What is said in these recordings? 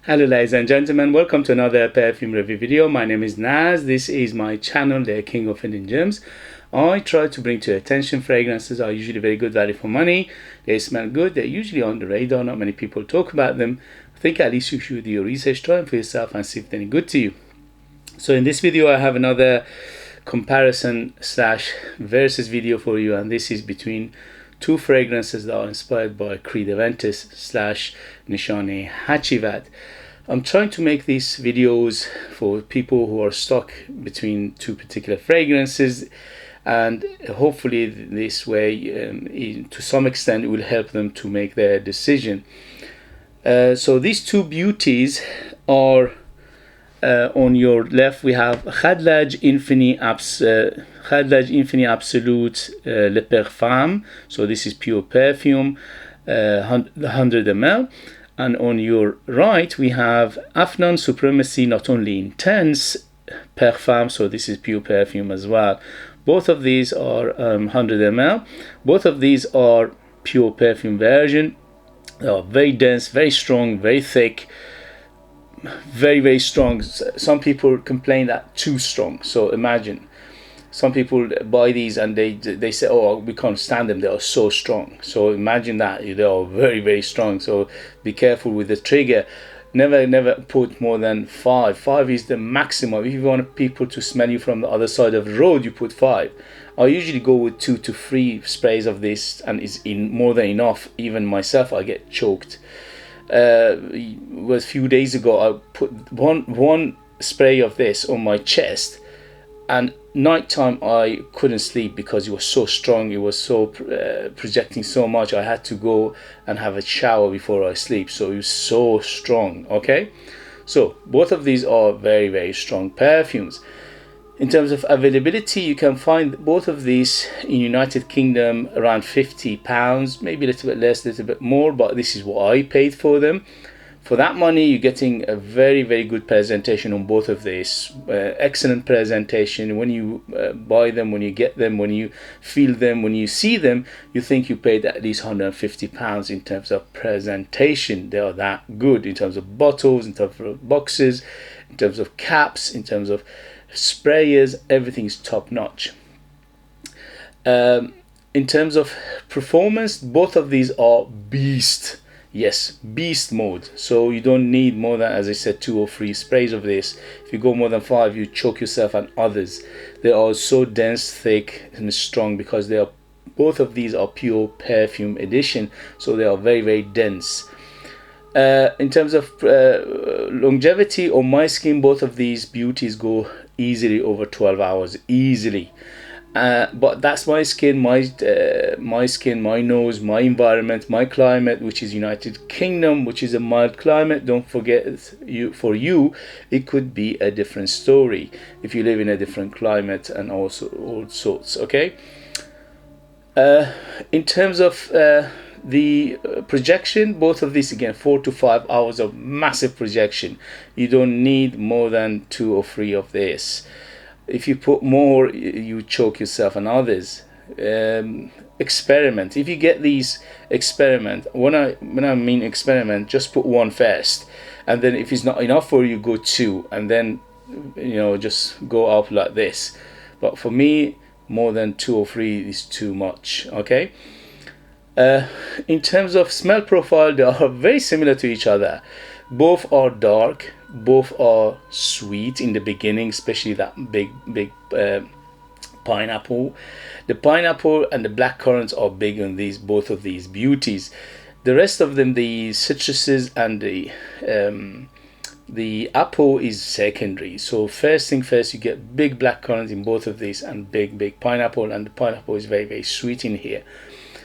Hello ladies and gentlemen, welcome to another perfume review video. My name is Naz. This is my channel, the King of Hidden Gems. I try to bring to your attention fragrances are usually very good value for money. They smell good, they're usually on the radar, not many people talk about them. I think at least you should do your research, try them for yourself and see if they're any good to you. So in this video I have another comparison slash versus video for you, and this is between two fragrances that are inspired by Creed Aventus slash Nishane Hachivat. I'm trying to make these videos for people who are stuck between two particular fragrances, and hopefully this way to some extent it will help them to make their decision. So these two beauties are on your left. We have khadlaj Infini Absolute Le Parfum. So this is pure perfume, 100 ml. And on your right we have Afnan Supremacy, not only intense parfum, so this is pure perfume as well. Both of these are 100 ml. Both of these are pure perfume version. They are very dense, very strong, very thick, very strong. Some people complain that too strong. So imagine some people buy these and they say, oh, we can't stand them, they are so strong. So imagine that they are very strong. So be careful with the trigger. Never put more than 5. 5 is the maximum. If you want people to smell you from the other side of the road, you put 5. I usually go with 2 to 3 sprays of this, and it's more than enough. Even myself, I get choked. A few days ago I put one spray of this on my chest, and nighttime I couldn't sleep because it was so strong. It was so projecting so much. I had to go and have a shower before I sleep. So it was so strong. Okay, so both of these are very strong perfumes. In terms of availability, you can find both of these in United Kingdom around £50, maybe a little bit less, a little bit more, but this is what I paid for them. For that money, you're getting a very good presentation on both of these. Excellent presentation. When you buy them, when you get them, when you feel them, when you see them, you think you paid at least £150 in terms of presentation. They are that good in terms of bottles, in terms of boxes, in terms of caps, in terms of sprayers. Everything is top notch. In terms of performance, both of these are beast. Yes, beast mode. So you don't need more than, as I said, 2 or 3 sprays of this. If you go more than 5, you choke yourself and others. They are so dense, thick and strong because they are, both of these are pure perfume edition, so they are very dense. In terms of longevity on my skin, both of these beauties go easily over 12 hours, easily. But that's my skin, my skin, my nose, my environment, my climate, which is United Kingdom, which is a mild climate. Don't forget, for you it could be a different story if you live in a different climate, and also all sorts. Okay, in terms of the projection, both of these again 4 to 5 hours of massive projection. You don't need more than 2 or 3 of this. If you put more, you choke yourself and others. Experiment. If you get these, experiment. When I mean experiment, just put 1 first, and then if it's not enough for you, go 2, and then just go up like this. But for me, more than 2 or 3 is too much. Okay. In terms of smell profile, they are very similar to each other. Both are dark, both are sweet in the beginning, especially that big pineapple. The pineapple and the blackcurrants are big on both of these beauties. The rest of them, the citruses and the apple is secondary. So first thing first, you get big blackcurrants in both of these and big pineapple, and the pineapple is very sweet in here.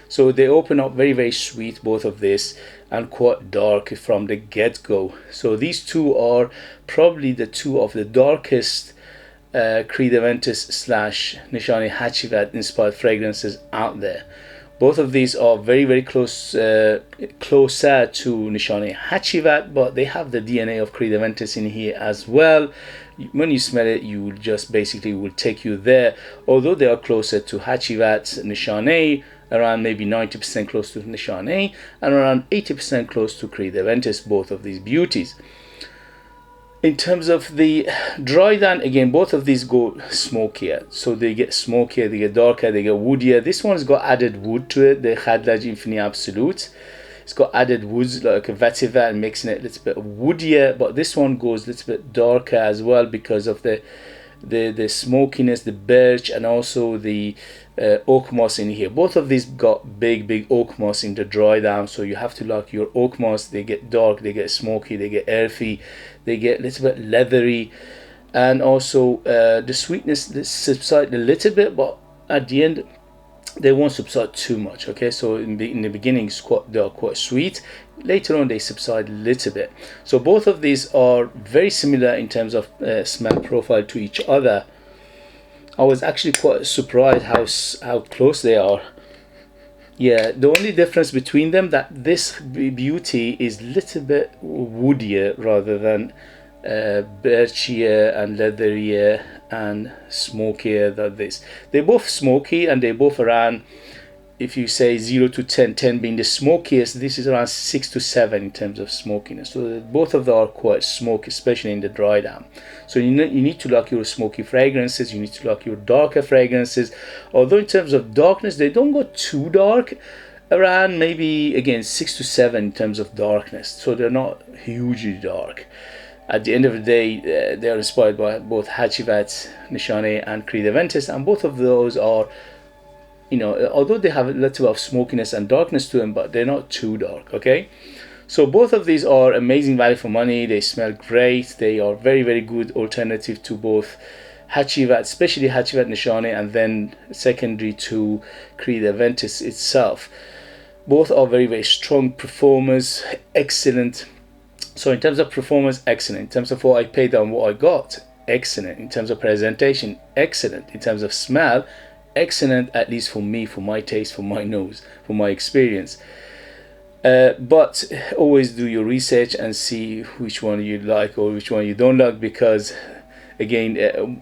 So they open up very sweet, both of this, and quite dark from the get-go. So these two are probably the 2 of the darkest Creed Aventus slash Nishane Hachivat inspired fragrances out there. Both of these are very closer to Nishane Hachivat, but they have the DNA of Creed Aventus in here as well. When you smell it, you will just basically will take you there. Although they are closer to Hachivat, Nishane, around maybe 90% close to Nishane, and around 80% close to Creed Aventus, both of these beauties. In terms of the dry down, again, both of these go smokier. So they get smokier, they get darker, they get woodier. This one's got added wood to it, the khadlaj Infini Absolute. It's got added woods like a vetiver and making it a little bit woodier, but this one goes a little bit darker as well because of the smokiness, the birch, and also the oak moss in here. Both of these got big oak moss in the dry down, so you have to like your oak moss. They get dark, they get smoky, they get earthy, they get a little bit leathery, and also the sweetness subside a little bit, but at the end they won't subside too much. Okay, so in the beginning they are quite sweet, later on they subside a little bit. So both of these are very similar in terms of smell profile to each other. I was actually quite surprised how close they are. Yeah, the only difference between them that this beauty is a little bit woodier rather than birchier and leatherier and smokier than this. They're both smoky, and they're both around, if you say 0 to 10, 10 being the smokiest, this is around 6 to 7 in terms of smokiness. So both of them are quite smoky, especially in the dry down. So you need to like your smoky fragrances, you need to like your darker fragrances. Although in terms of darkness, they don't go too dark, around maybe again 6 to 7 in terms of darkness. So they're not hugely dark. At the end of the day, they are inspired by both Hachivat, Nishane, and Creed Aventus, and both of those are, you know, although they have a little bit of smokiness and darkness to them, but they're not too dark. Okay, so both of these are amazing value for money. They smell great. They are very good alternative to both Hachivat, especially Hachivat Nishane, and then secondary to Creed Aventus itself. Both are very strong performers, excellent. So in terms of performance, excellent. In terms of what I paid and what I got, excellent. In terms of presentation, excellent. In terms of smell, excellent, at least for me, for my taste, for my nose, for my experience. But always do your research and see which one you like or which one you don't like, because again,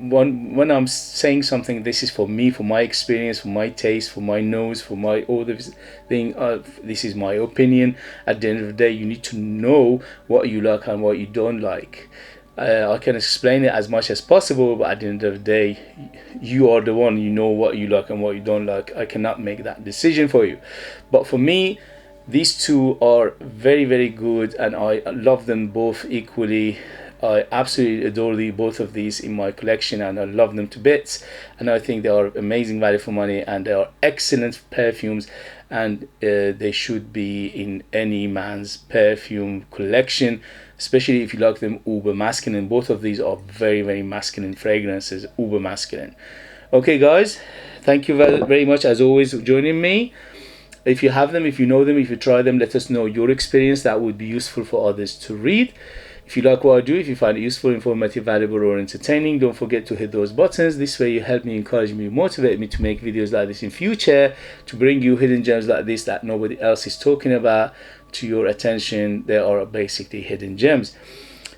when I'm saying something, this is for me, for my experience, for my taste, for my nose, for my all this thing. This is my opinion. At the end of the day, you need to know what you like and what you don't like. I can explain it as much as possible, but at the end of the day, you are the one. You know what you like and what you don't like. I cannot make that decision for you. But for me, these two are very good, and I love them both equally. I absolutely adore both of these in my collection, and I love them to bits, and I think they are amazing value for money, and they are excellent perfumes, and they should be in any man's perfume collection, especially if you like them uber masculine. Both of these are very masculine fragrances, uber masculine. Okay guys, thank you very much as always for joining me. If you have them, if you know them, if you try them, let us know your experience. That would be useful for others to read. If you like what I do, if you find it useful, informative, valuable, or entertaining, don't forget to hit those buttons. This way you help me, encourage me, motivate me to make videos like this in future, to bring you hidden gems like this that nobody else is talking about to your attention. They are basically hidden gems.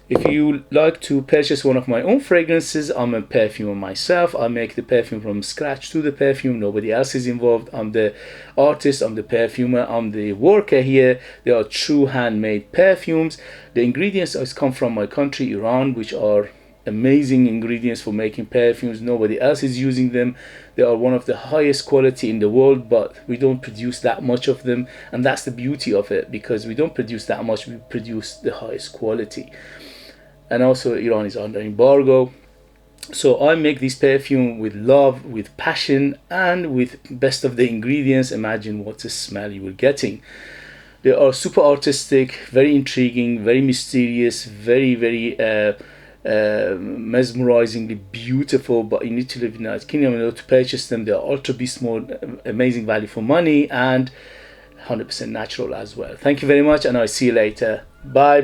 If you like to purchase one of my own fragrances, I'm a perfumer myself. I make the perfume from scratch to the perfume. Nobody else is involved. I'm the artist, I'm the perfumer, I'm the worker here. They are true handmade perfumes. The ingredients come from my country, Iran, which are amazing ingredients for making perfumes. Nobody else is using them. They are one of the highest quality in the world, but we don't produce that much of them, and that's the beauty of it, because we don't produce that much, we produce the highest quality. And also Iran is under embargo, so I make this perfume with love, with passion, and with best of the ingredients. Imagine what a smell you were getting. They are super artistic, very intriguing, very mysterious, very mesmerizingly beautiful, but you need to live in the United Kingdom in order to purchase them. They are ultra beast mode, amazing value for money, and 100% natural as well. Thank you very much, and I'll see you later. Bye.